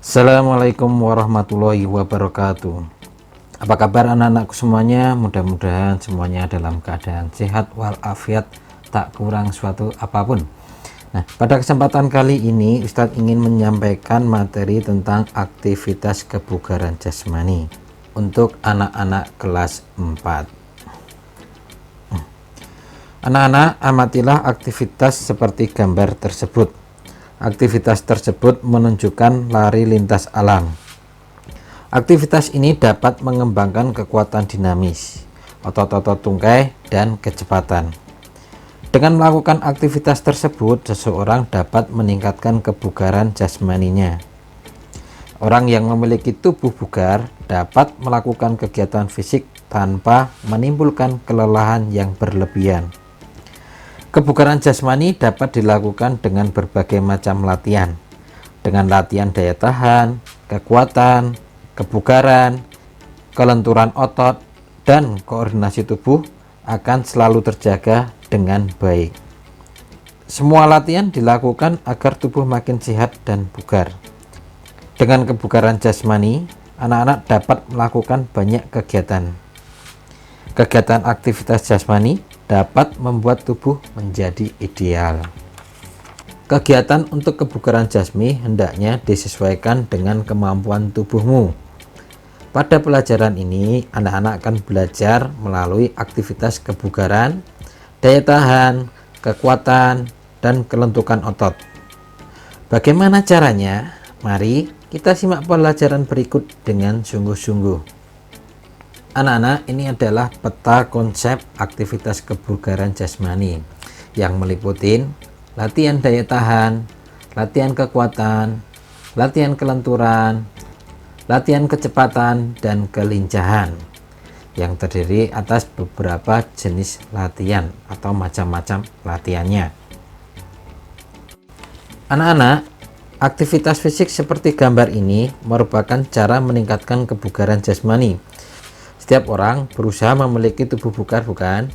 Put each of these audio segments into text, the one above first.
Assalamualaikum warahmatullahi wabarakatuh. Apa kabar anak-anakku semuanya? Mudah-mudahan semuanya dalam keadaan sehat walafiat, tak kurang suatu apapun. Nah, pada kesempatan kali ini Ustadz ingin menyampaikan materi tentang aktivitas kebugaran jasmani untuk anak-anak kelas 4. Anak-anak, amatilah aktivitas seperti gambar tersebut. Aktivitas tersebut menunjukkan lari lintas alam. Aktivitas ini dapat mengembangkan kekuatan dinamis, otot-otot tungkai, dan kecepatan. Dengan melakukan aktivitas tersebut, seseorang dapat meningkatkan kebugaran jasmaninya. Orang yang memiliki tubuh bugar dapat melakukan kegiatan fisik tanpa menimbulkan kelelahan yang berlebihan. Kebugaran jasmani dapat dilakukan dengan berbagai macam latihan. Dengan latihan daya tahan, kekuatan, kebugaran, kelenturan otot, dan koordinasi tubuh akan selalu terjaga dengan baik. Semua latihan dilakukan agar tubuh makin sehat dan bugar. Dengan kebugaran jasmani, anak-anak dapat melakukan banyak kegiatan. Kegiatan aktivitas jasmani dapat membuat tubuh menjadi ideal. Kegiatan untuk kebugaran jasmani hendaknya disesuaikan dengan kemampuan tubuhmu. Pada pelajaran ini, anak-anak akan belajar melalui aktivitas kebugaran, daya tahan, kekuatan, dan kelentukan otot. Bagaimana caranya? Mari kita simak pelajaran berikut dengan sungguh-sungguh. Anak-anak, ini adalah peta konsep aktivitas kebugaran jasmani yang meliputi latihan daya tahan, latihan kekuatan, latihan kelenturan, latihan kecepatan, dan kelincahan, yang terdiri atas beberapa jenis latihan atau macam-macam latihannya. Anak-anak, aktivitas fisik seperti gambar ini merupakan cara meningkatkan kebugaran jasmani. Setiap orang berusaha memiliki tubuh bugar, bukan?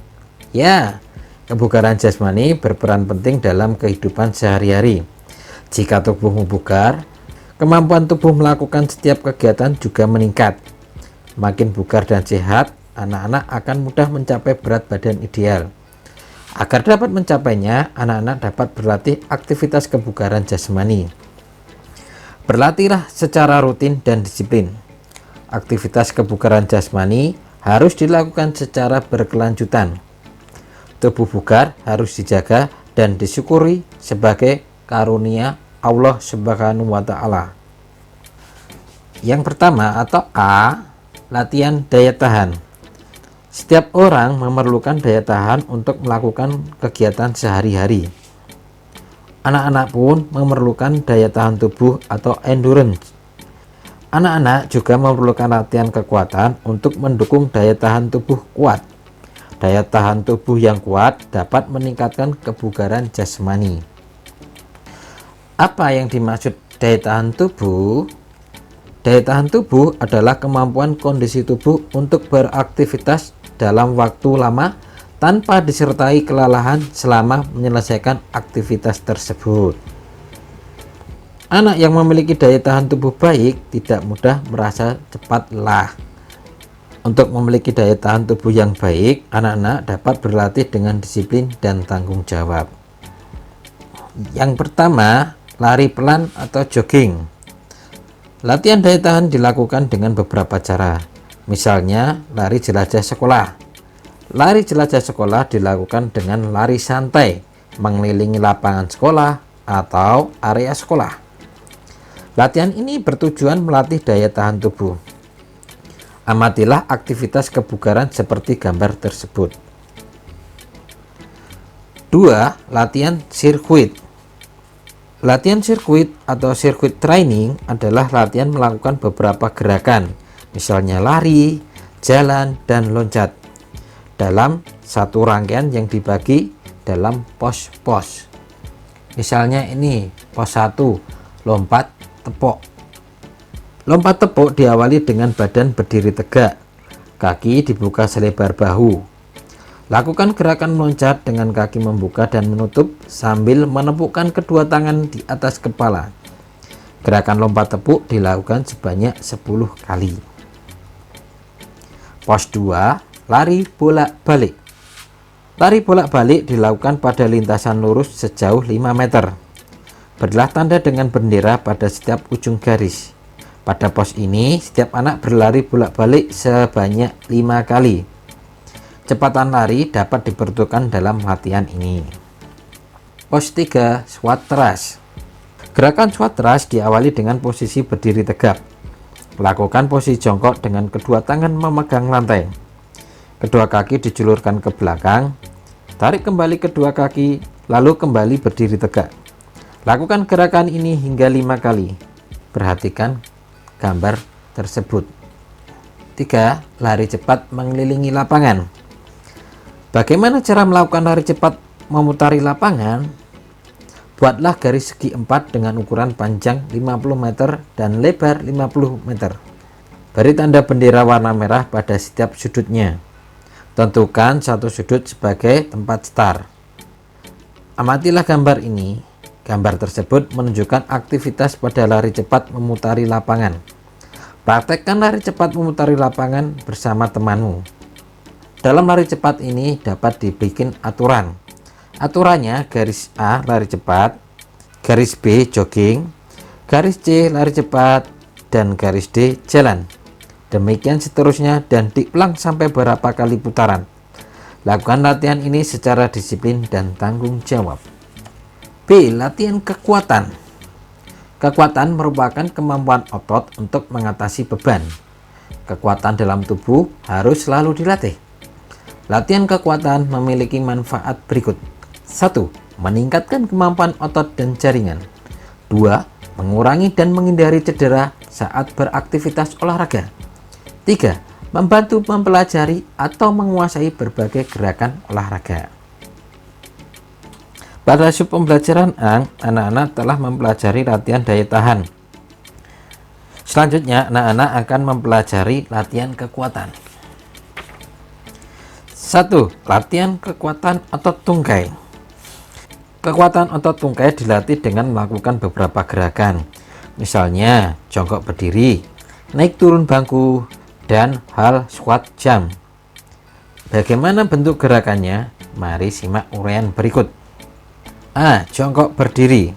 Ya, kebugaran jasmani berperan penting dalam kehidupan sehari-hari. Jika tubuhmu bugar, kemampuan tubuh melakukan setiap kegiatan juga meningkat. Makin bugar dan sehat, anak-anak akan mudah mencapai berat badan ideal. Agar dapat mencapainya, anak-anak dapat berlatih aktivitas kebugaran jasmani. Berlatihlah secara rutin dan disiplin. Aktivitas kebugaran jasmani harus dilakukan secara berkelanjutan. Tubuh bugar harus dijaga dan disyukuri sebagai karunia Allah Subhanahu wa Ta'ala. Yang pertama atau A, latihan daya tahan. Setiap orang memerlukan daya tahan untuk melakukan kegiatan sehari-hari. Anak-anak pun memerlukan daya tahan tubuh atau endurance. Anak-anak juga memerlukan latihan kekuatan untuk mendukung daya tahan tubuh kuat. Daya tahan tubuh yang kuat dapat meningkatkan kebugaran jasmani. Apa yang dimaksud daya tahan tubuh? Daya tahan tubuh adalah kemampuan kondisi tubuh untuk beraktivitas dalam waktu lama tanpa disertai kelelahan selama menyelesaikan aktivitas tersebut. Anak yang memiliki daya tahan tubuh baik tidak mudah merasa cepat lelah. Untuk memiliki daya tahan tubuh yang baik, anak-anak dapat berlatih dengan disiplin dan tanggung jawab. Yang pertama, lari pelan atau jogging. Latihan daya tahan dilakukan dengan beberapa cara. Misalnya, lari jelajah sekolah. Lari jelajah sekolah dilakukan dengan lari santai, mengelilingi lapangan sekolah atau area sekolah. Latihan ini bertujuan melatih daya tahan tubuh. Amatilah aktivitas kebugaran seperti gambar tersebut. 2. Latihan sirkuit. Latihan sirkuit atau sirkuit training adalah latihan melakukan beberapa gerakan, misalnya lari, jalan, dan loncat, dalam satu rangkaian yang dibagi dalam pos-pos. Misalnya ini pos 1, lompat tepok. Lompat tepuk diawali dengan badan berdiri tegak, kaki dibuka selebar bahu. Lakukan gerakan meloncat dengan kaki membuka dan menutup sambil menepukkan kedua tangan di atas kepala. Gerakan lompat tepuk dilakukan sebanyak 10 kali. Pos 2, lari bolak-balik. Lari bolak-balik dilakukan pada lintasan lurus sejauh 5 meter. Berilah tanda dengan bendera pada setiap ujung garis. Pada pos ini, setiap anak berlari bolak-balik sebanyak 5 kali. Kecepatan lari dapat diperuntukkan dalam latihan ini. Pos 3, squat thrust. Gerakan squat thrust diawali dengan posisi berdiri tegap. Lakukan posisi jongkok dengan kedua tangan memegang lantai. Kedua kaki dijulurkan ke belakang. Tarik kembali kedua kaki, lalu kembali berdiri tegak. Lakukan gerakan ini hingga 5 kali. Perhatikan gambar tersebut. 3. Lari cepat mengelilingi lapangan. Bagaimana cara melakukan lari cepat memutari lapangan? Buatlah garis segi 4 dengan ukuran panjang 50 meter dan lebar 50 meter. Beri tanda bendera warna merah pada setiap sudutnya. Tentukan satu sudut sebagai tempat start. Amatilah gambar ini. Gambar tersebut menunjukkan aktivitas pada lari cepat memutari lapangan. Praktekkan lari cepat memutari lapangan bersama temanmu. Dalam lari cepat ini dapat dibikin aturan. Aturannya garis A lari cepat, garis B jogging, garis C lari cepat, dan garis D jalan. Demikian seterusnya dan diulang sampai berapa kali putaran. Lakukan latihan ini secara disiplin dan tanggung jawab. B. Latihan kekuatan. Kekuatan merupakan kemampuan otot untuk mengatasi beban. Kekuatan dalam tubuh harus selalu dilatih. Latihan kekuatan memiliki manfaat berikut. 1. Meningkatkan kemampuan otot dan jaringan. 2. Mengurangi dan menghindari cedera saat beraktivitas olahraga. 3. Membantu mempelajari atau menguasai berbagai gerakan olahraga. Pada sub pembelajaran A, anak-anak telah mempelajari latihan daya tahan. Selanjutnya, anak-anak akan mempelajari latihan kekuatan. 1. Latihan kekuatan otot tungkai. Kekuatan otot tungkai dilatih dengan melakukan beberapa gerakan. Misalnya, jongkok berdiri, naik turun bangku, dan hal squat jump. Bagaimana bentuk gerakannya? Mari simak uraian berikut. A. Jongkok berdiri.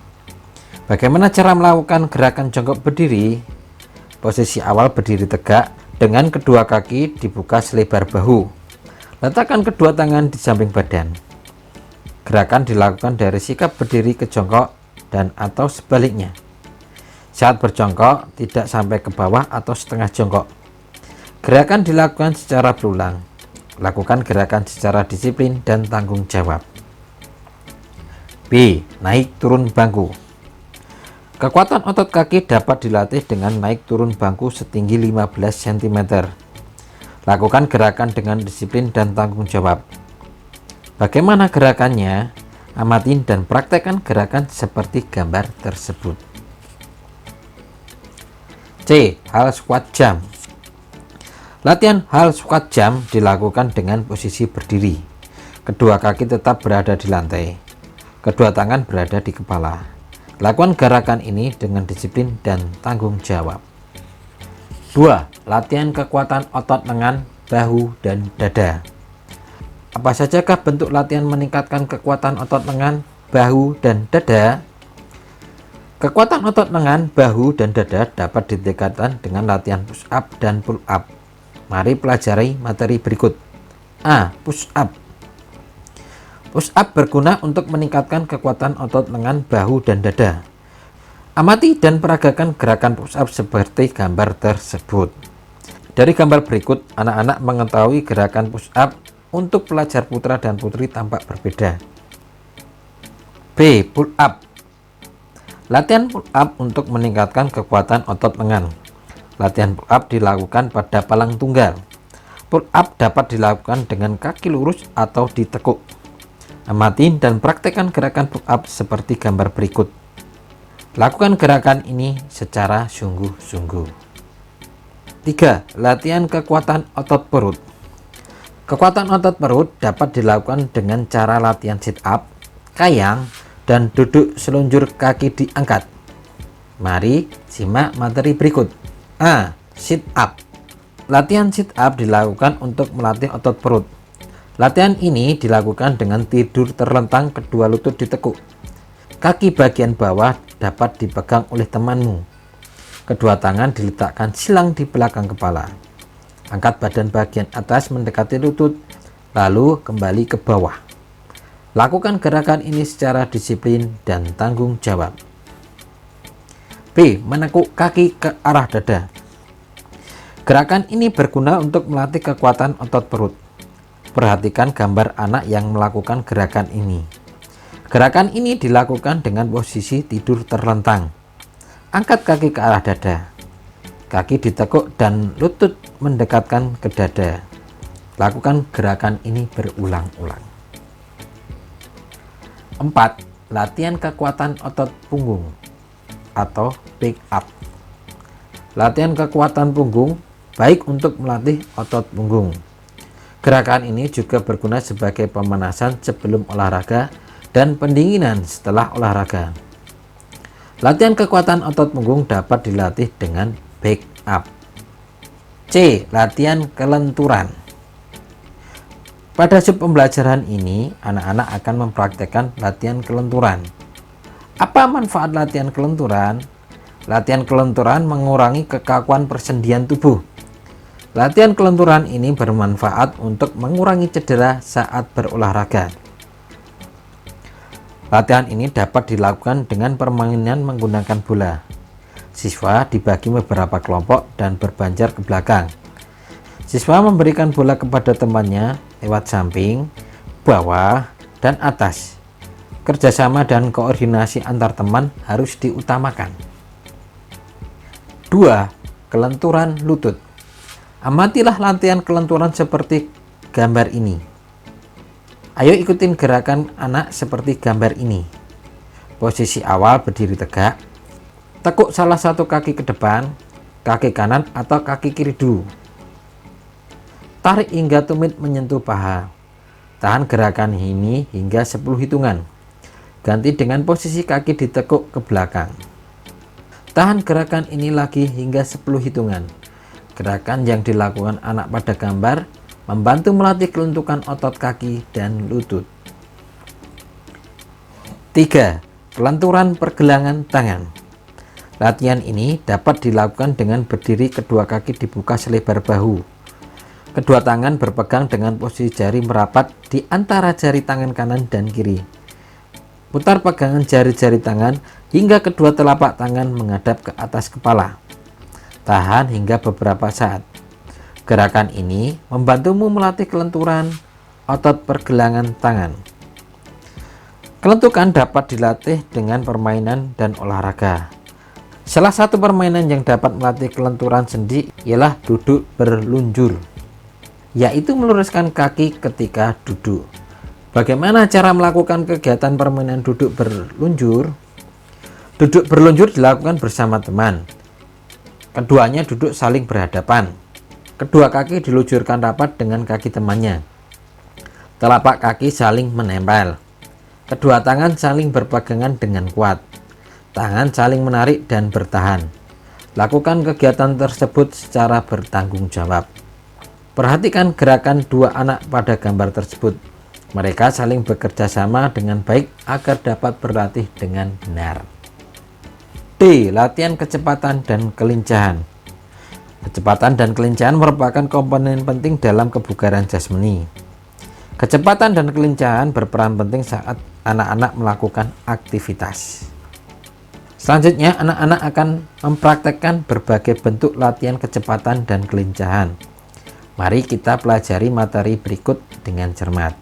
Bagaimana cara melakukan gerakan jongkok berdiri? Posisi awal berdiri tegak dengan kedua kaki dibuka selebar bahu. Letakkan kedua tangan di samping badan. Gerakan dilakukan dari sikap berdiri ke jongkok dan atau sebaliknya. Saat berjongkok, tidak sampai ke bawah atau setengah jongkok. Gerakan dilakukan secara berulang. Lakukan gerakan secara disiplin dan tanggung jawab. B. Naik turun bangku. Kekuatan otot kaki dapat dilatih dengan naik turun bangku setinggi 15 cm. Lakukan gerakan dengan disiplin dan tanggung jawab. Bagaimana gerakannya? Amatin dan praktekkan gerakan seperti gambar tersebut. C. Hal squat jump. Latihan hal squat jump dilakukan dengan posisi berdiri. Kedua kaki tetap berada di lantai. Kedua tangan berada di kepala. Lakukan gerakan ini dengan disiplin dan tanggung jawab. 2. Latihan kekuatan otot lengan, bahu, dan dada. Apa sajakah bentuk latihan meningkatkan kekuatan otot lengan, bahu, dan dada? Kekuatan otot lengan, bahu, dan dada dapat ditingkatkan dengan latihan push up dan pull up. Mari pelajari materi berikut. A. Push up. Push up berguna untuk meningkatkan kekuatan otot lengan, bahu, dan dada. Amati dan peragakan gerakan push up seperti gambar tersebut. Dari gambar berikut, anak-anak mengetahui gerakan push up untuk pelajar putra dan putri tampak berbeda. B. Pull up. Latihan pull up untuk meningkatkan kekuatan otot lengan. Latihan pull up dilakukan pada palang tunggal. Pull up dapat dilakukan dengan kaki lurus atau ditekuk. Amati dan praktekkan gerakan pull up seperti gambar berikut. Lakukan gerakan ini secara sungguh-sungguh. 3. Latihan kekuatan otot perut. Kekuatan otot perut dapat dilakukan dengan cara latihan sit up, kayang, dan duduk selunjur kaki diangkat. Mari simak materi berikut. A. Sit up. Latihan sit up dilakukan untuk melatih otot perut. Latihan ini dilakukan dengan tidur terlentang, kedua lutut ditekuk. Kaki bagian bawah dapat dipegang oleh temanmu. Kedua tangan diletakkan silang di belakang kepala. Angkat badan bagian atas mendekati lutut, lalu kembali ke bawah. Lakukan gerakan ini secara disiplin dan tanggung jawab. B. Menekuk kaki ke arah dada. Gerakan ini berguna untuk melatih kekuatan otot perut. Perhatikan gambar anak yang melakukan gerakan ini. Gerakan ini dilakukan dengan posisi tidur terlentang. Angkat kaki ke arah dada. Kaki ditekuk dan lutut mendekatkan ke dada. Lakukan gerakan ini berulang-ulang. 4. Latihan kekuatan otot punggung atau back up. Latihan kekuatan punggung baik untuk melatih otot punggung. Gerakan ini juga berguna sebagai pemanasan sebelum olahraga dan pendinginan setelah olahraga. Latihan kekuatan otot punggung dapat dilatih dengan back up. C. Latihan kelenturan. Pada sub pembelajaran ini, anak-anak akan mempraktekkan latihan kelenturan. Apa manfaat latihan kelenturan? Latihan kelenturan mengurangi kekakuan persendian tubuh. Latihan kelenturan ini bermanfaat untuk mengurangi cedera saat berolahraga. Latihan ini dapat dilakukan dengan permainan menggunakan bola. Siswa dibagi beberapa kelompok dan berbanjar ke belakang. Siswa memberikan bola kepada temannya lewat samping, bawah, dan atas. Kerjasama dan koordinasi antar teman harus diutamakan. 2. Kelenturan lutut. Amatilah latihan kelenturan seperti gambar ini. Ayo ikutin gerakan anak seperti gambar ini. Posisi awal berdiri tegak. Tekuk salah satu kaki ke depan, kaki kanan atau kaki kiri dulu. Tarik hingga tumit menyentuh paha. Tahan gerakan ini hingga 10 hitungan. Ganti dengan posisi kaki ditekuk ke belakang. Tahan gerakan ini lagi hingga 10 hitungan. Gerakan yang dilakukan anak pada gambar membantu melatih kelentukan otot kaki dan lutut. 3. Kelenturan pergelangan tangan. Latihan ini dapat dilakukan dengan berdiri, kedua kaki dibuka selebar bahu. Kedua tangan berpegang dengan posisi jari merapat di antara jari tangan kanan dan kiri. Putar pegangan jari-jari tangan hingga kedua telapak tangan menghadap ke atas kepala. Tahan hingga beberapa saat. Gerakan ini membantumu melatih kelenturan otot pergelangan tangan. Kelentukan dapat dilatih dengan permainan dan olahraga. Salah satu permainan yang dapat melatih kelenturan sendi ialah duduk berlunjur, yaitu meluruskan kaki ketika duduk. Bagaimana cara melakukan kegiatan permainan duduk berlunjur? Duduk berlunjur dilakukan bersama teman. Keduanya duduk saling berhadapan. Kedua kaki diluncurkan rapat dengan kaki temannya. Telapak kaki saling menempel. Kedua tangan saling berpegangan dengan kuat. Tangan saling menarik dan bertahan. Lakukan kegiatan tersebut secara bertanggung jawab. Perhatikan gerakan dua anak pada gambar tersebut. Mereka saling bekerja sama dengan baik agar dapat berlatih dengan benar. D. Latihan kecepatan dan kelincahan. Kecepatan dan kelincahan merupakan komponen penting dalam kebugaran jasmani. Kecepatan dan kelincahan berperan penting saat anak-anak melakukan aktivitas. Selanjutnya, anak-anak akan mempraktekkan berbagai bentuk latihan kecepatan dan kelincahan. Mari kita pelajari materi berikut dengan cermat.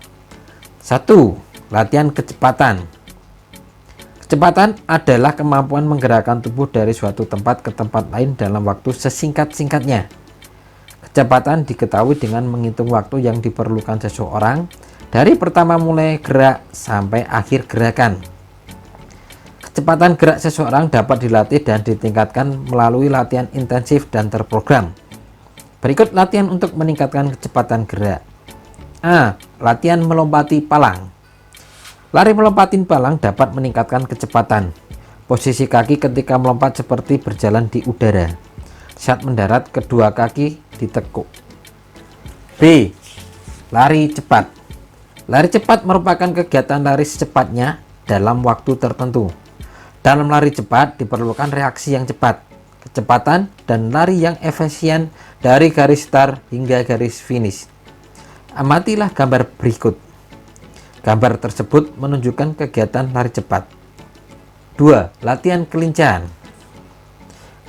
1. Latihan kecepatan. Kecepatan adalah kemampuan menggerakkan tubuh dari suatu tempat ke tempat lain dalam waktu sesingkat-singkatnya. Kecepatan diketahui dengan menghitung waktu yang diperlukan seseorang dari pertama mulai gerak sampai akhir gerakan. Kecepatan gerak seseorang dapat dilatih dan ditingkatkan melalui latihan intensif dan terprogram. Berikut latihan untuk meningkatkan kecepatan gerak. A. Latihan melompati palang. Lari melompatin palang dapat meningkatkan kecepatan. Posisi kaki ketika melompat seperti berjalan di udara. Saat mendarat, kedua kaki ditekuk. B. Lari cepat. Lari cepat merupakan kegiatan lari secepatnya dalam waktu tertentu. Dalam lari cepat diperlukan reaksi yang cepat, kecepatan, dan lari yang efisien dari garis start hingga garis finish. Amatilah gambar berikut. Gambar tersebut menunjukkan kegiatan lari cepat. 2. Latihan kelincahan.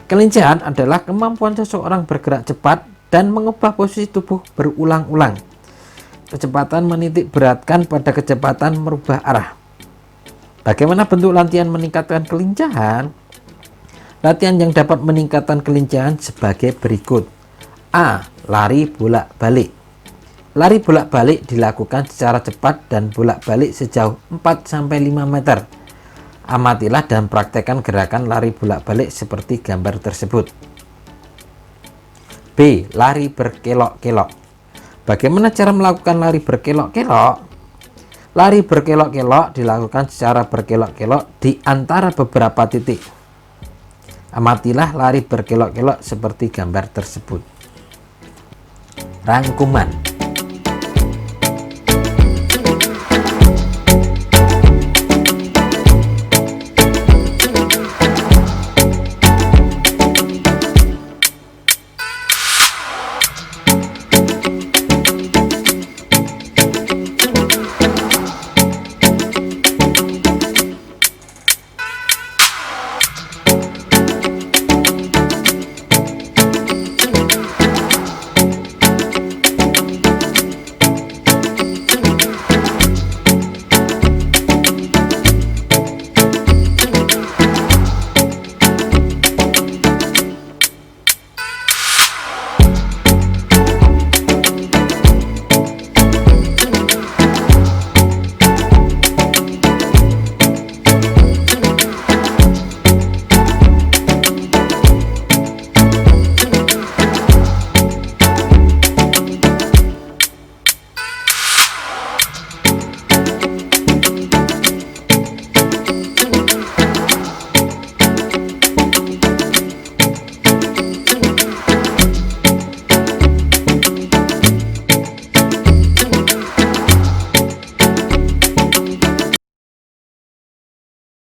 Kelincahan adalah kemampuan seseorang bergerak cepat dan mengubah posisi tubuh berulang-ulang. Kecepatan menitik beratkan pada kecepatan merubah arah. Bagaimana bentuk latihan meningkatkan kelincahan? Latihan yang dapat meningkatkan kelincahan sebagai berikut. A. Lari bolak-balik. Lari bolak-balik dilakukan secara cepat dan bolak-balik sejauh 4-5 meter. Amatilah dan praktekkan gerakan lari bolak-balik seperti gambar tersebut. B. Lari berkelok-kelok. Bagaimana cara melakukan lari berkelok-kelok? Lari berkelok-kelok dilakukan secara berkelok-kelok di antara beberapa titik. Amatilah lari berkelok-kelok seperti gambar tersebut. Rangkuman.